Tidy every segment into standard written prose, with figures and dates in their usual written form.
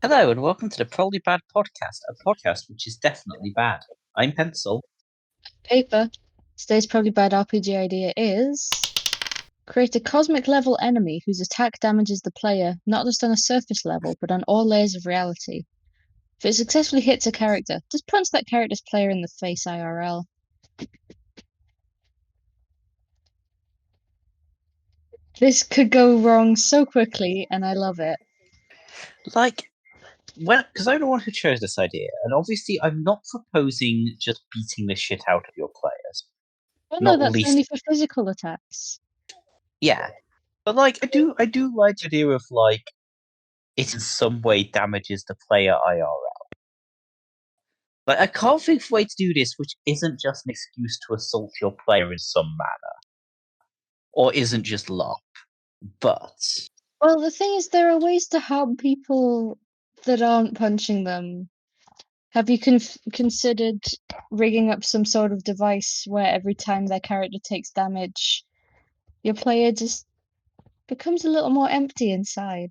Hello and welcome to the Probably Bad Podcast, a podcast which is definitely bad. I'm Pencil. Paper. Today's probably bad RPG idea is create a cosmic level enemy whose attack damages the player not just on a surface level but on all layers of reality. If it successfully hits a character, just punch that character's player in the face IRL. This could go wrong so quickly, and I love it. Because I'm the one who chose this idea, and obviously I'm not proposing just beating the shit out of your players. Oh no, Not that's least, only for physical attacks. yeah. But I do like the idea of it in some way damages the player IRL. I can't think of a way to do this which isn't just an excuse to assault your player in some manner, or isn't just luck. But Well, the thing is, there are ways to harm people that aren't punching them. Have you considered rigging up some sort of device where every time their character takes damage, your player just becomes a little more empty inside?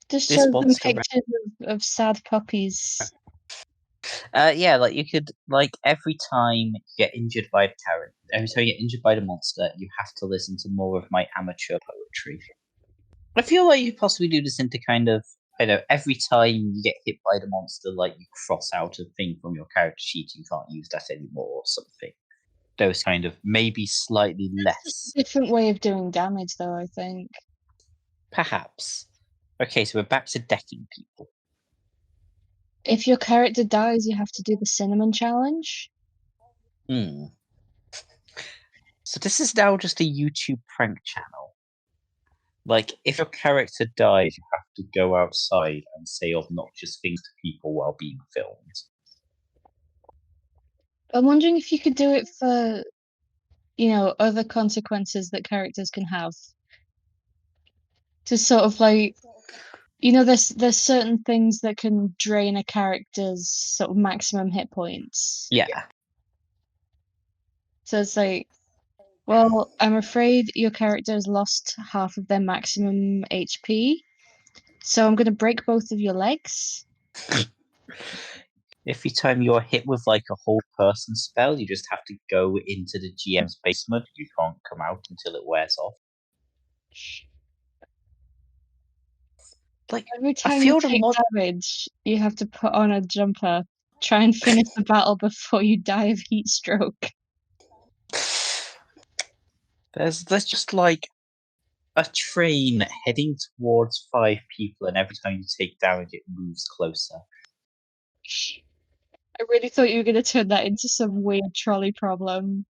Just this shows them monster pictures of sad puppies. you could every time you get injured by a character, every time you get injured by the monster, you have to listen to more of my amateur poetry. I feel like you possibly do this into kind of every time you get hit by the monster, you cross out a thing from your character sheet, you can't use that anymore or something. Those kind of maybe slightly less. Different way of doing damage, though, I think. Perhaps. Okay, so we're back to decking people. If your character dies, you have to do the cinnamon challenge. So this is now just a YouTube prank channel. If your character dies, you have to go outside and say obnoxious things to people while being filmed. I'm wondering if you could do it for, other consequences that characters can have. To sort of there's certain things that can drain a character's sort of maximum hit points. Yeah. So it's well, I'm afraid your character has lost half of their maximum HP, so I'm gonna break both of your legs. Every time you're hit with a whole person spell, you just have to go into the GM's basement. You can't come out until it wears off. Every time you take damage, you have to put on a jumper. Try and finish the battle before you die of heat stroke. There's just a train heading towards 5 people, and every time you take damage, it moves closer. I really thought you were going to turn that into some weird trolley problem.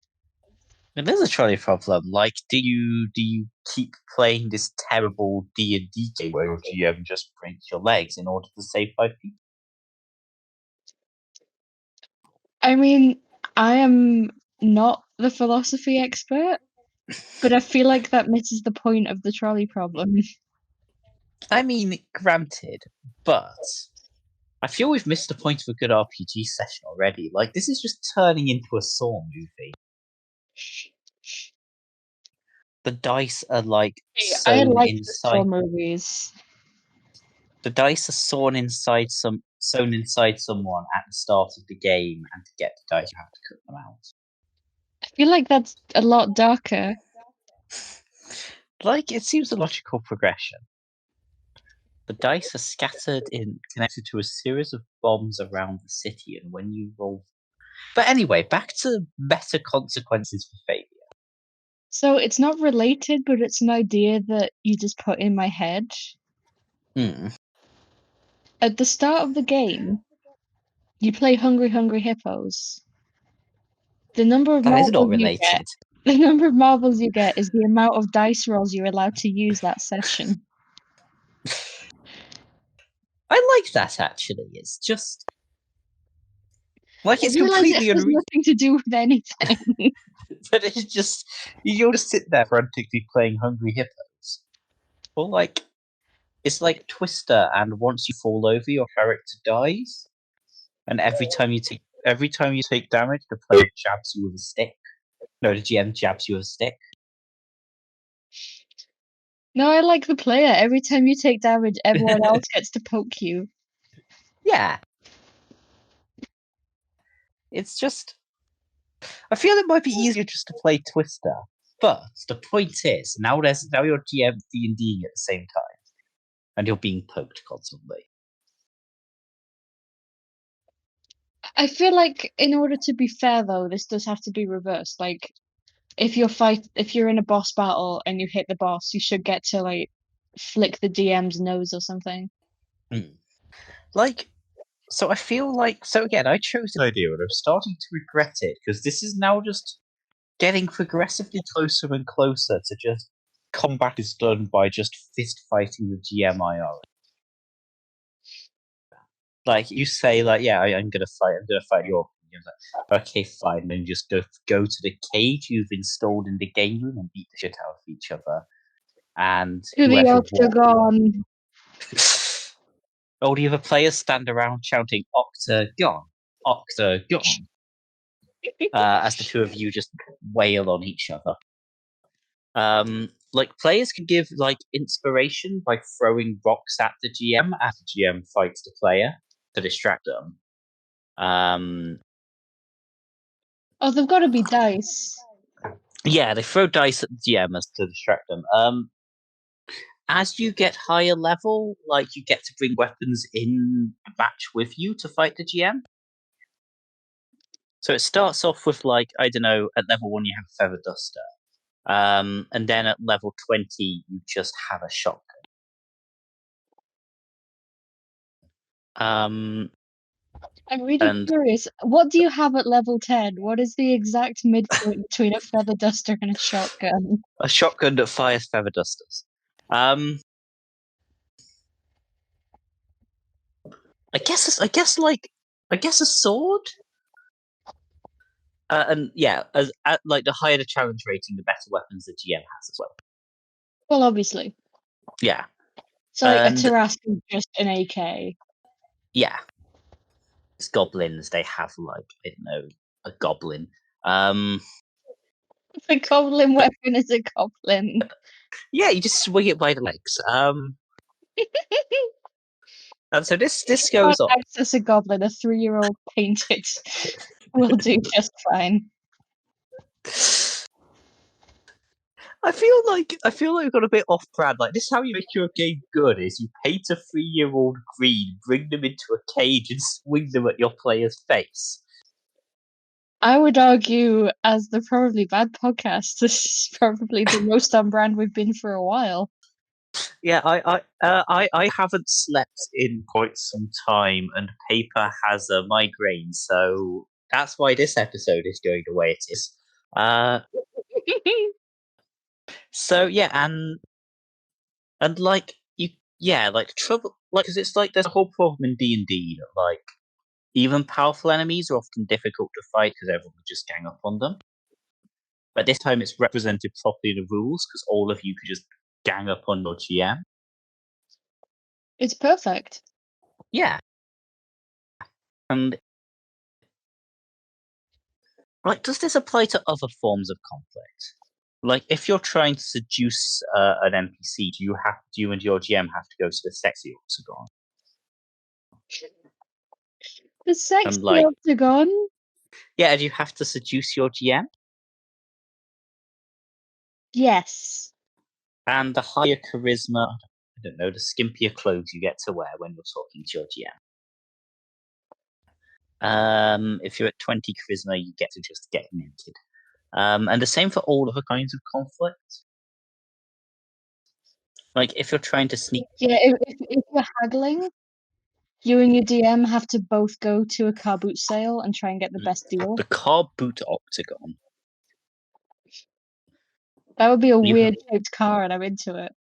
It is a trolley problem. Do you keep playing this terrible D&D game where your GM just breaks your legs in order to save 5 people? I mean, I am not the philosophy expert, but I feel like that misses the point of the trolley problem. I mean, granted, but I feel we've missed the point of a good RPG session already. This is just turning into a Saw movie. The dice are sewn inside. The Saw movies. The dice are sewn inside someone at the start of the game, and to get the dice, you have to cut them out. I feel like that's a lot darker. It seems a logical progression. The dice are connected to a series of bombs around the city, and when you roll. But anyway, back to meta consequences for failure. So it's not related, but it's an idea that you just put in my head. At the start of the game, you play Hungry Hungry Hippos. The number of marbles you get is the amount of dice rolls you're allowed to use that session. I like that, actually. It's just it's completely unreasonable. Nothing to do with anything. But it's just you'll just sit there frantically playing Hungry Hippos. Well, it's like Twister, and once you fall over, your character dies. And every time you take damage, the player jabs you with a stick. No, the GM jabs you with a stick. No, I like the player. Every time you take damage, everyone else gets to poke you. Yeah, it's just. I feel it might be easier just to play Twister, but the point is now you're GM D&Ding at the same time, and you're being poked constantly. I feel like in order to be fair though, this does have to be reversed. Like if you're in a boss battle and you hit the boss, you should get to like flick the DM's nose or something. Like, so I feel like again I chose this idea and I'm starting to regret it because this is now just getting progressively closer and closer to just combat is done by just fist fighting the GMIR. Like you say, like I'm gonna fight your. Like, okay, fine. Then just go to the cage you've installed in the game room and beat the shit out of each other, and To the whoever won. Octagon. All the other players stand around shouting "Octagon, Octagon," as the two of you just wail on each other. Like players can give like inspiration by throwing rocks at the GM as the GM fights the player to distract them. Oh, they've got to be dice. Yeah, they throw dice at the GM as to distract them. As you get higher level, like you get to bring weapons in the match with you to fight the GM. So it starts off with like I don't know, at level 1 you have a feather duster, and then at level 20 you just have a shotgun. I'm really And curious. What do you have at level 10? What is the exact midpoint between a feather duster and a shotgun? a shotgun that fires feather dusters. Um, I guess a sword. And yeah, as like the higher the challenge rating, the better weapons the GM has as well. Well, obviously. Yeah, So like a and Tarrasque is just an AK. yeah, it's goblins. They have like I don't know a goblin. Um, The goblin but weapon is a goblin. yeah, you just swing it by the legs. And so this Can't goes on. access a goblin. A 3-year-old painted will do just fine. I feel like we've got a bit off brand. Like this is how you make your game good: is you paint a 3-year-old green, bring them into a cage, and swing them at your player's face. I would argue, as the Probably Bad podcast, this is probably the most on brand we've been for a while. Yeah, I haven't slept in quite some time, and paper has a migraine, so that's why this episode is going the way it is. So yeah, and like you, yeah, like trouble, like because it's like there's a whole problem in D&D that like even powerful enemies are often difficult to fight because everyone would just gang up on them. But this time it's represented properly in the rules because all of you could just gang up on your GM. It's perfect. Yeah, and like, does this apply to other forms of conflict? Like, if you're trying to seduce an NPC, do you and your GM have to go to the sexy Octagon? The And sexy like, Octagon? yeah, do you have to seduce your GM? Yes. And the higher charisma, I don't know, the skimpier clothes you get to wear when you're talking to your GM. If you're at 20 charisma, you get to just get naked. And the same for all other kinds of conflict. Like, if you're trying to sneak. Yeah, if you're haggling, you and your DM have to both go to a car boot sale and try and get the best deal. The car boot Octagon. That would be a You've, weird shaped car, and I'm into it.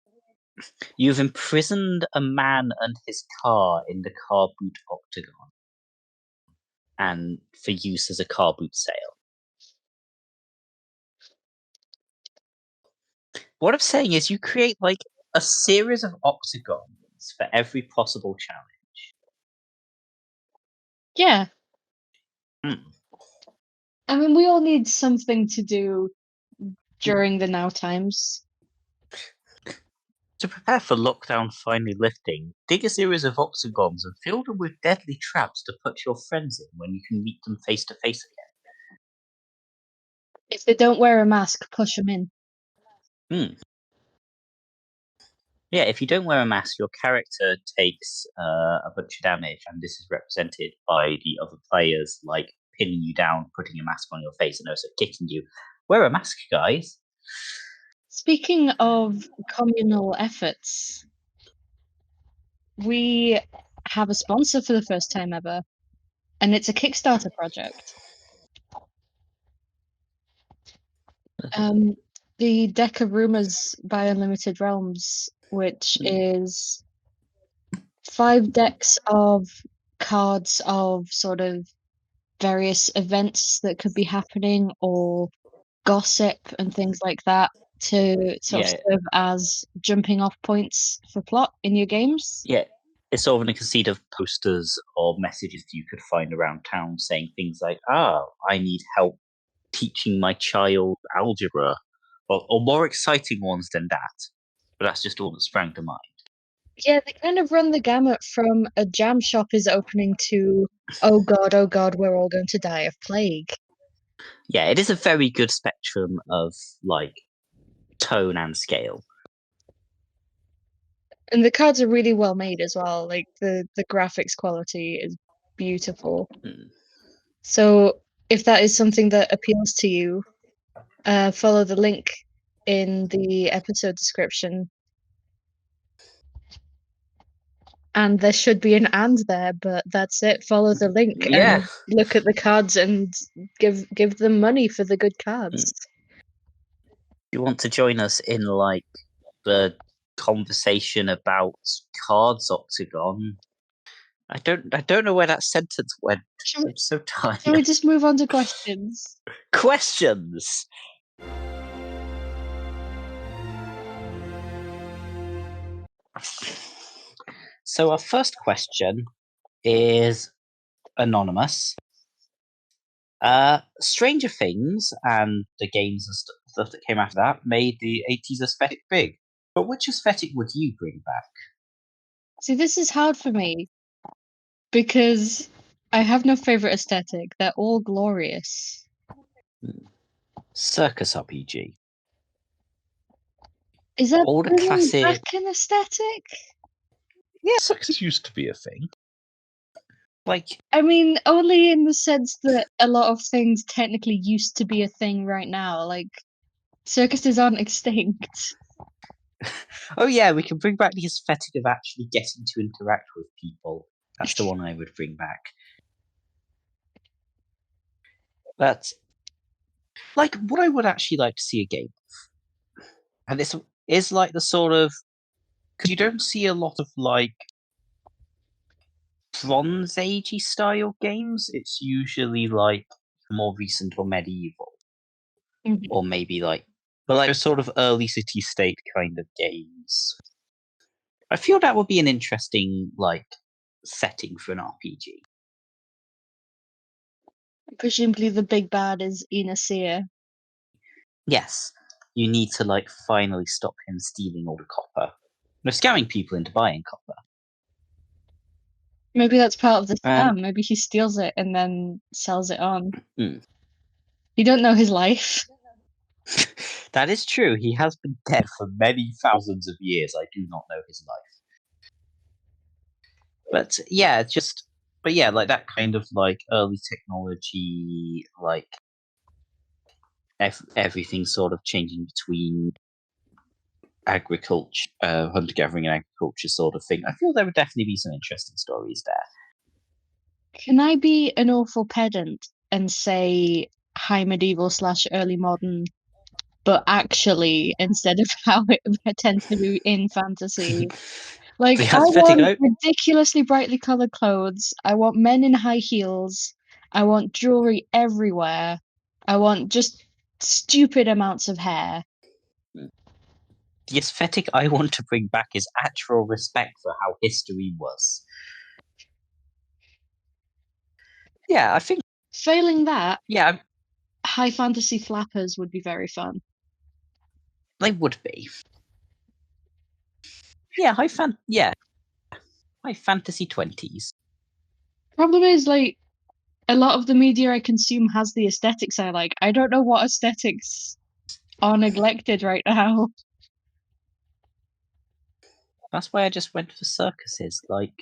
you've imprisoned a man and his car in the car boot Octagon, and for use as a car boot sale. What I'm saying is, you create like a series of octagons for every possible challenge. Yeah. Hmm. I mean, we all need something to do during the now times. To prepare for lockdown finally lifting, dig a series of octagons and fill them with deadly traps to put your friends in when you can meet them face to face If they don't wear a mask, push them in. again. Yeah, if you don't wear a mask, your character takes a bunch of damage, and this is represented by the other players, like pinning you down, putting a mask on your face, and also kicking you. Wear a mask, guys. Speaking of communal efforts, we have a sponsor for the first time ever, and it's a Kickstarter project. Um, the deck of rumors by Unlimited Realms, which is 5 decks of cards of sort of various events that could be happening or gossip and things like that to sort of Yeah, serve as jumping off points for plot in your games. yeah. It's sort of in a conceit of posters or messages you could find around town saying things like, I need help teaching my child algebra, or more exciting ones than that. But that's just all that sprang to mind. Yeah, they kind of run the gamut from a jam shop is opening to oh god, we're all going to die of plague. Yeah, it is a very good spectrum of like tone and scale. And the cards are really well made as well. Like the graphics quality is beautiful. Mm. So if that is something that appeals to you, follow the link in the episode description. And there should be an and there, but that's it. Follow the link Yeah. and look at the cards and give them money for the good Mm. cards. You want to join us in like the conversation about cards Octagon? I don't know where that sentence went. Shall, I'm so shall we tired. just move on to questions? Questions. So our first question is anonymous. Stranger Things and the games and stuff that came after that made the 80s aesthetic big. But which aesthetic would you bring back? See, this is hard for me because I have no favorite aesthetic. They're all glorious. Circus RPG. Is that All the bringing back classic. an aesthetic? Yeah, circus used to be a thing. Like, I mean, only in the sense that a lot of things technically used to be a thing right now. Like, circuses aren't extinct. oh yeah, we can bring back the aesthetic of actually getting to interact with people. That's the one I would bring back. But like, what I would actually like to see a game, and this is like the sort of because you don't see a lot of like Bronze Agey style games. It's usually like more recent or medieval, Mhm. or maybe like, but like sort of early city state kind of games. I feel that would be an interesting like setting for an RPG. Presumably, the big bad is Inasia. Yes, you need to like finally stop him stealing all the copper. No, scamming people into buying copper. Maybe that's part of the And scam. Maybe he steals it and then sells it on. mm, You don't know his life. that is true. He has been dead for many thousands of years. I do not know his life. But yeah, but yeah, like that kind of like early technology, like everything sort of changing between agriculture, hunter gathering and agriculture sort of thing. I feel there would definitely be some interesting stories there. Can I be an awful pedant and say high medieval slash early modern, but actually, instead of how it tends to be in fantasy, like, the I aesthetic, want ridiculously brightly colored clothes. I want men in high heels. I want jewelry everywhere. I want just stupid amounts of hair. the aesthetic I want to bring back is actual respect for how history was. Yeah, I think. Failing that, Yeah, high fantasy flappers would be very fun. they would be. Yeah, high fantasy 20s. Problem is, like, a lot of the media I consume has the aesthetics I like. I don't know what aesthetics are neglected right now. That's why I just went for circuses. Like,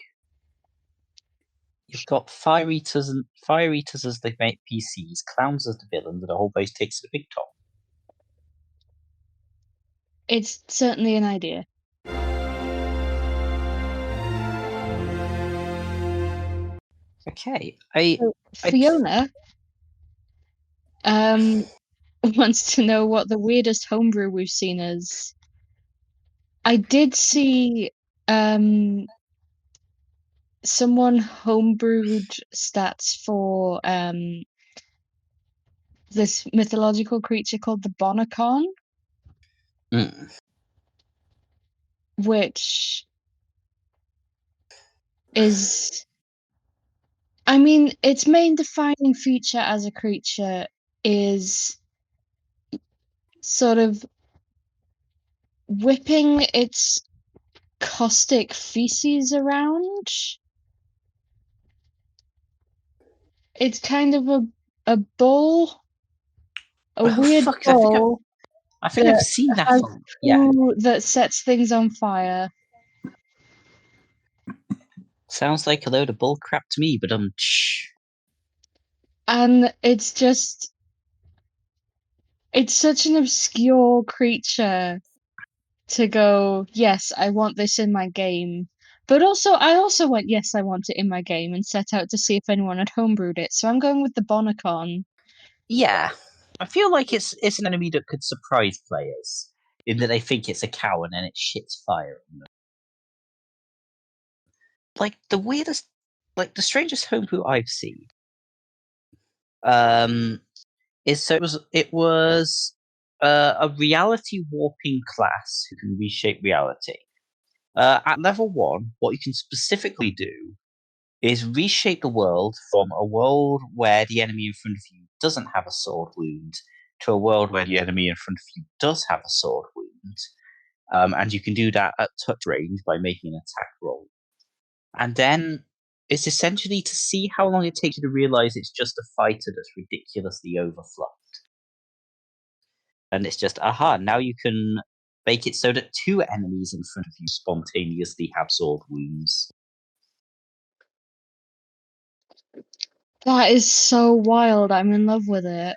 you've got fire eaters as the main PCs, clowns as the villains, and a whole base takes the big top. It's certainly an idea. Okay, So I Fiona um wants to know what the weirdest homebrew we've seen is. I did see um someone homebrewed stats for this mythological creature called the Bonacon, mm, which is, I mean, its main defining feature as a creature is sort of whipping its caustic feces around. It's kind of a bull, a oh weird fuck! bull I think I've that seen that has one. Yeah, poo that sets things on fire. sounds like a load of bull crap to me. But And it's such an obscure creature to go, yes, I want this in my game. But also, I also went, yes, I want it in my game, and set out to see if anyone had homebrewed it. So I'm going with the Bonacon. yeah, I feel like it's an enemy that could surprise players in that they think it's a cow and then it shits fire on them. Like the weirdest, like the strangest homebrew I've seen. Um, it was a reality warping class who can reshape reality. At level 1, what you can specifically do is reshape the world from a world where the enemy in front of you doesn't have a sword wound to a world where the enemy in front of you does have a sword wound. And you can do that at touch range by making an attack roll. And then it's essentially to see how long it takes you to realize it's just a fighter that's ridiculously overfluffed. And it's just, aha, now you can make it so that 2 enemies in front of you spontaneously have sword wounds. That is so wild. I'm in love with it.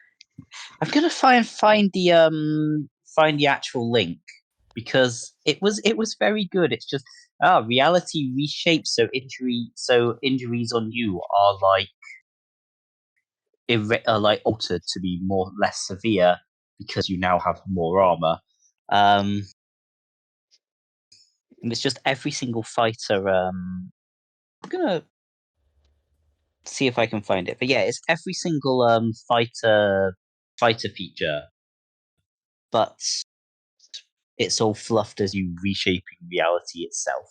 I'm gonna try and find the actual link because it was very good. It's just reality reshaped so injuries on you are like are like altered to be more less severe because you now have more armor. Um, and it's just every single fighter. I'm gonna see if I can find it, but yeah, it's every single fighter feature, but it's all fluffed as you reshaping reality itself.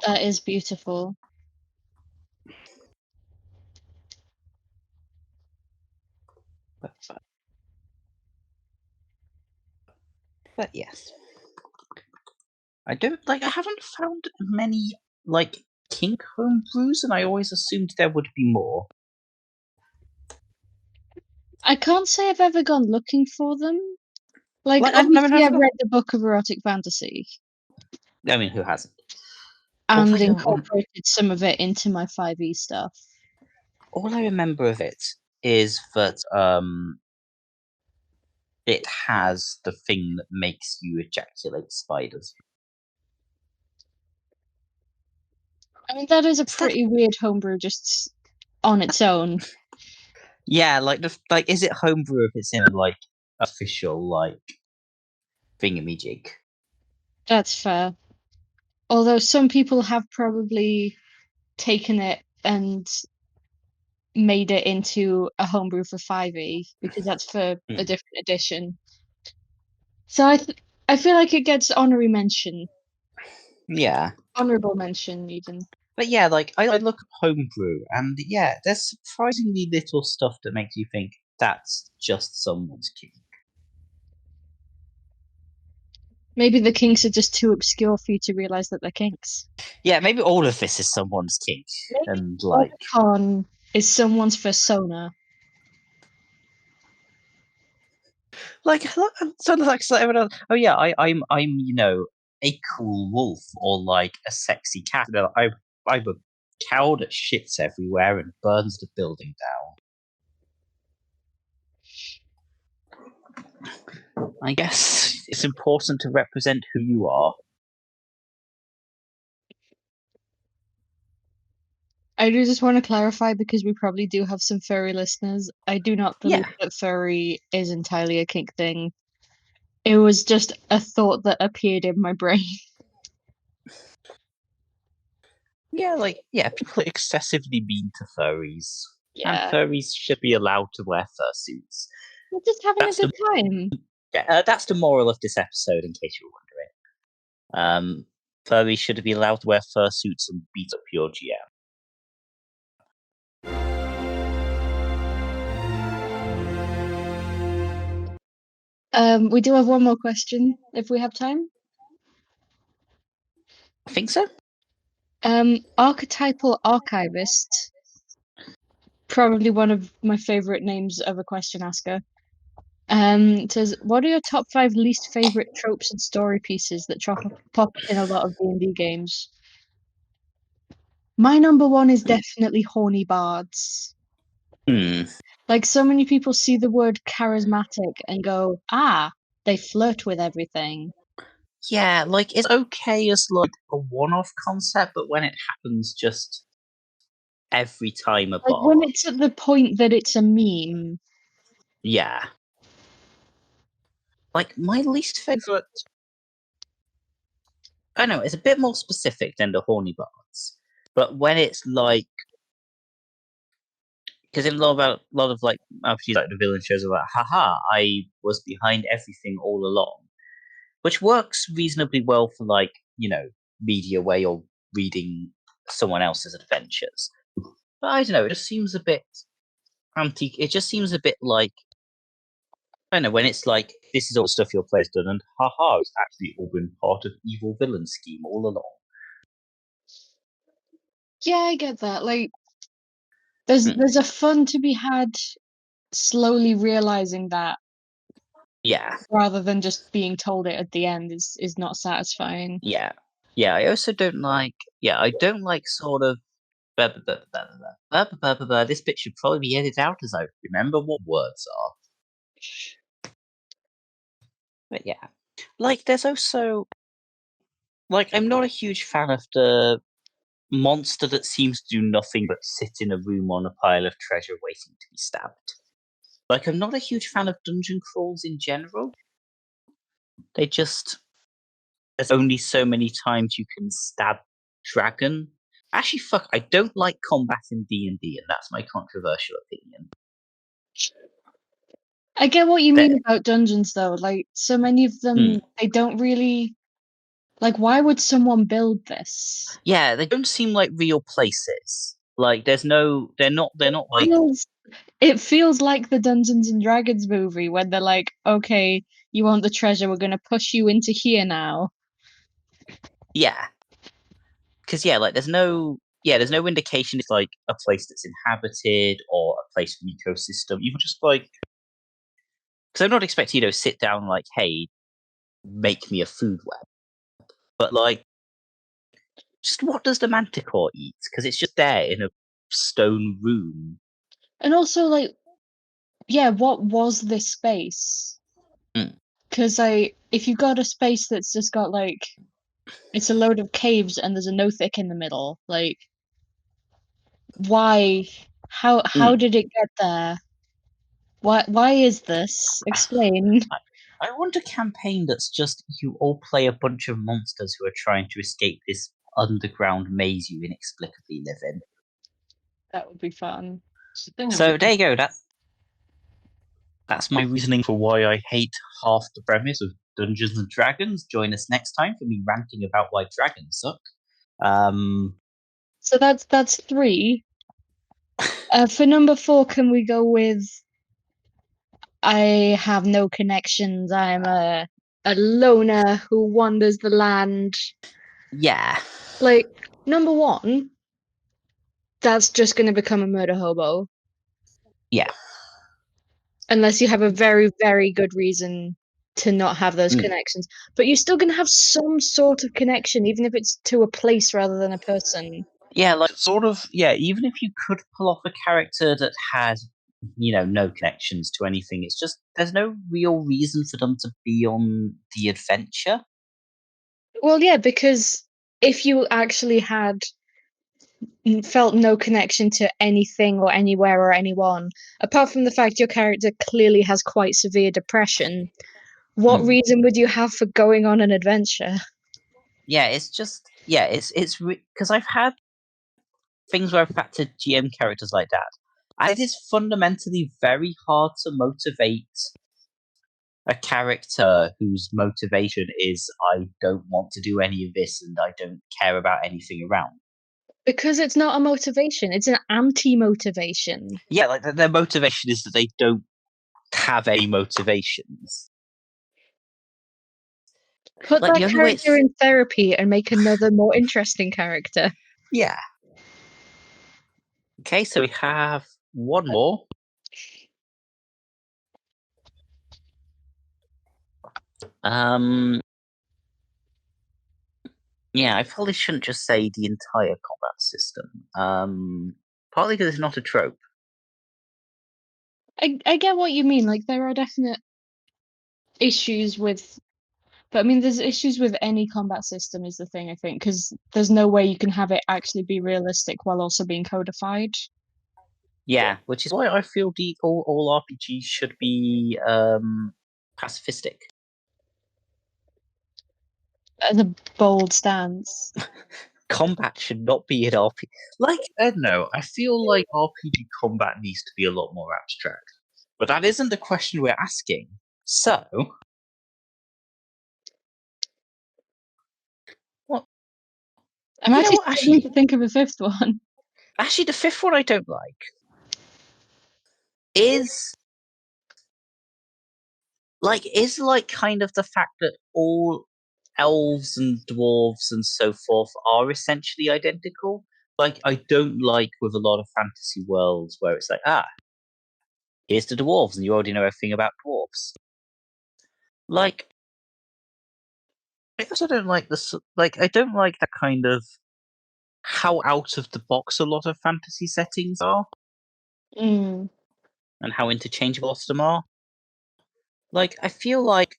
That is beautiful. But yes, I haven't found many like kink homebrews, and I always assumed there would be more. I can't say I've ever gone looking for them. Like, Like, obviously, I've no. read the book of erotic fantasy I mean, who hasn't? and incorporated some of it into my 5e stuff. All I remember of it is that it has the thing that makes you ejaculate spiders. I mean, that is a Is that pretty weird homebrew just on its own. yeah? Like is it homebrew if it's in a like official like thingamajig? That's fair. Although some people have probably taken it and made it into a homebrew for 5e because that's for a Hmm. different edition. So I feel like it gets honorary mention, Yeah. honorable mention even. But yeah, like I look at homebrew, and yeah, there's surprisingly little stuff that makes you think that's just someone's kink. Maybe the kinks are just too obscure for you to realize that they're kinks. Yeah, maybe all of this is someone's kink, Maybe and like, Octagon is someone's persona. sort of like so everyone else, oh yeah, I'm a cool wolf or like a sexy cat. I'm a cow that shits everywhere and burns the building down. I guess it's important to represent who you are. I do just want to clarify because we probably do have some furry listeners. I do not believe Yeah, that furry is entirely a kink thing. It was just a thought that appeared in my brain. yeah, like yeah, people are excessively mean to furries, and Yeah, furries should be allowed to wear fursuits. we're just having a That's good the time. that's the moral of this episode, in case you were wondering. Furries should be allowed to wear fursuits and beat up your GM. We do have one more question if we have time. I think so. Archetypal archivist, probably one of my favorite names of a question asker. Says, what are your top 5 least favorite tropes and story pieces that pop up in a lot of D&D games? My number one is definitely horny bards. Hmm. Like, so many people see the word charismatic and go, ah, they flirt with everything. Yeah, like it's okay as like a one-off concept, but when it happens just every time a Like, when bard, it's at the point that it's a meme. yeah. Like my least favorite. I know it's a bit more specific than the horny bards, but when it's like because in a lot of like obviously like the villain shows are like, haha, I was behind everything all along, which works reasonably well for like media where you're reading someone else's adventures. But I don't know, it just seems a bit antique. It just seems a bit like I don't know when it's like this is all stuff your player's done, and haha, it's actually all been part of evil villain scheme all along. Yeah, I get that. Like, there's a fun to be had slowly realizing that Yeah, rather than just being told it at the end is not satisfying. yeah, yeah. I also don't like. Yeah, I don't like sort of. Blah, blah, blah, blah, blah, blah, blah, blah, blah, blah. This bit should probably be edited out as I remember what words are. But yeah, like there's also like I'm not a huge fan of the monster that seems to do nothing but sit in a room on a pile of treasure waiting to be stabbed. Like I'm not a huge fan of dungeon crawls in general. They just there's only so many times you can stab dragon. Actually, fuck, I don't like combat in D&D, and that's my controversial opinion. I get what you mean That about dungeons though. Like, so many of them, they don't really like, why would someone build this? yeah, they don't seem like real places. Like there's no, they're It not like feels it feels like the Dungeons and Dragons movie when they're like, okay, you want the treasure, we're gonna push you into here now. yeah, because there's no indication it's like a place that's inhabited or a place of an ecosystem. Even just like because I'm not expecting sit down like, hey, make me a food web, but like just what does the manticore eat? Because it's just there in a stone room. And also, like, yeah, what was this space? Mm. Because if you got a space that's just got like it's a load of caves and there's a no thick in the middle, like why? How Mm. did it get there? Why is this? Explain. I want a campaign that's just you all play a bunch of monsters who are trying to escape this underground maze you inexplicably live in. That would be fun. So there you go. That's my reasoning for why I hate half the premise of Dungeons and Dragons. Join us next time for me ranting about why dragons suck. Um, So that's three. For number four, can we go with I have no connections. I'm a a loner who wanders the land. Yeah, Like, number one, that's just going to become a murder hobo yeah. unless you have a very, very good reason to not have those Mm. connections. But you're still going to have some sort of connection, even if it's to a place rather than a person. Yeah, like sort of. Yeah, even if you could pull off a character that had, no connections to anything, it's just there's no real reason for them to be on the adventure. Well, yeah, because if you actually had felt no connection to anything or anywhere or anyone, apart from the fact your character clearly has quite severe depression, what Mm. reason would you have for going on an adventure? Yeah, it's just it's because I've had things where I've had to GM characters like that, and it is fundamentally very hard to motivate a character whose motivation is I don't want to do any of this and I don't care about anything around. Because it's not a motivation, it's an anti-motivation. Yeah, like their motivation is that they don't have any motivations. Put Like that the only way character it's in therapy and make another more interesting character. yeah. Okay, so we have one more. Um, yeah, I probably shouldn't just say the entire combat system. Partly because it's not a trope. I get what you mean, like, there are definite issues with but I mean, there's issues with any combat system is the thing, I think, because there's no way you can have it actually be realistic while also being codified. Yeah, which is why I feel the all RPGs should be pacifistic. As a bold stance. Combat should not be in RPG. Like, I don't know. I feel like RPG combat needs to be a lot more abstract. But that isn't the question we're asking. So, what? I'm You know actually what? struggling to think of a fifth one. Actually, the fifth one I don't like is like kind of the fact that all elves and dwarves and so forth are essentially identical. Like, I don't like with a lot of fantasy worlds where it's like, here's the dwarves, and you already know everything about dwarves. Like, I also don't like this. Like, I don't like that kind of how out of the box a lot of fantasy settings are, Mm. and how interchangeable a lot of them are. Like, I feel like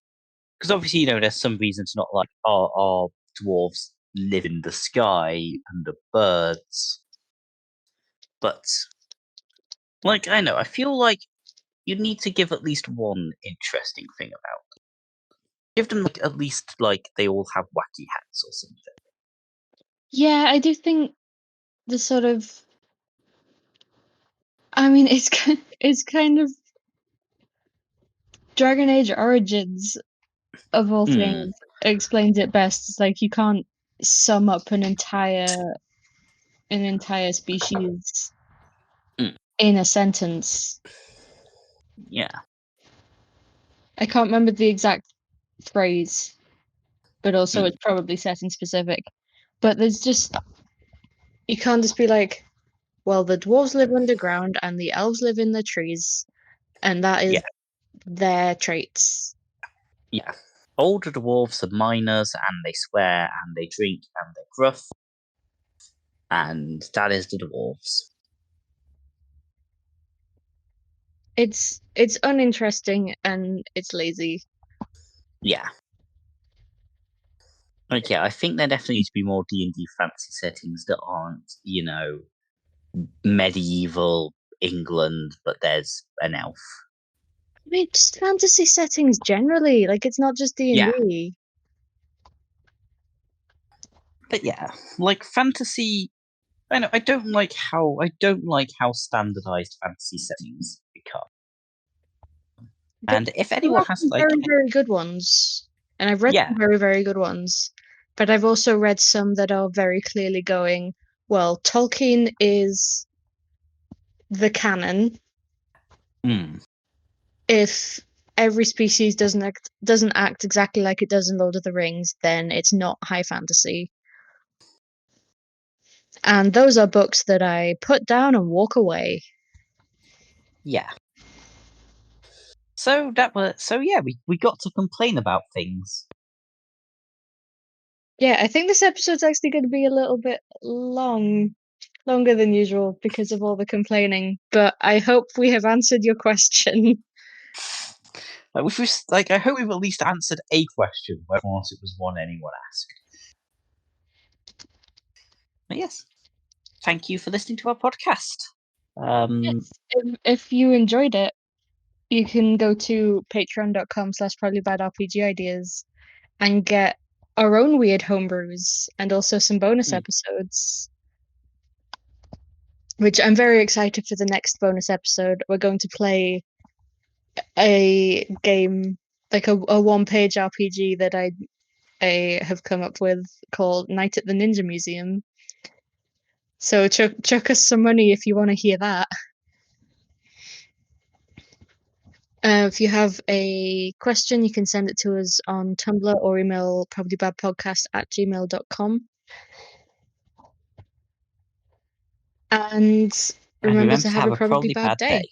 because obviously there's some reason to not like our dwarves live in the sky and the birds, but like I know, I feel like you need to give at least one interesting thing about. Give them like at least like they all have wacky hats or something. Yeah, I do think the sort of I mean, it's kind of Dragon Age Origins of all Hmm. things explains it best. It's like you can't sum up an entire species Mm. in a sentence. Yeah. I can't remember the exact phrase, but also Mm. it's probably setting specific. But there's just you can't just be like, well, the dwarves live underground and the elves live in the trees, and that is Yeah. their traits. Yeah. Older dwarves are miners and they swear and they drink and they're gruff, and that is the dwarves. It's uninteresting and it's lazy. Yeah. Like, yeah, I think there definitely needs to be more D&D fantasy settings that aren't, medieval England, but there's an elf. I mean, just fantasy settings generally, like it's not just D and Yeah, D. but yeah, like fantasy. I know I don't like how standardized fantasy settings become. There And if there anyone are has some like, very, very good ones, and I've read yeah, some very, very good ones, but I've also read some that are very clearly going, well, Tolkien is the canon. mm, If every species doesn't act exactly like it does in Lord of the Rings, then it's not high fantasy. And those are books that I put down and walk away. Yeah. So yeah, we got to complain about things. Yeah, I think this episode's actually going to be a little bit longer than usual because of all the complaining, but I hope we have answered your question. I hope we've at least answered a question, whether or not it was one anyone asked. But yes, thank you for listening to our podcast. Yes, if you enjoyed it, you can go to patreon.com/probablybadrpgideas and get our own weird homebrews and also some bonus episodes, which I'm very excited for the next bonus episode. We're going to play a game, like a one-page RPG that I have come up with called Night at the Ninja Museum. So chuck us some money if you want to hear that. If you have a question, you can send it to us on Tumblr or email probablybadpodcast@gmail.com. And And remember remember to to have have a a probably probably bad bad day. day.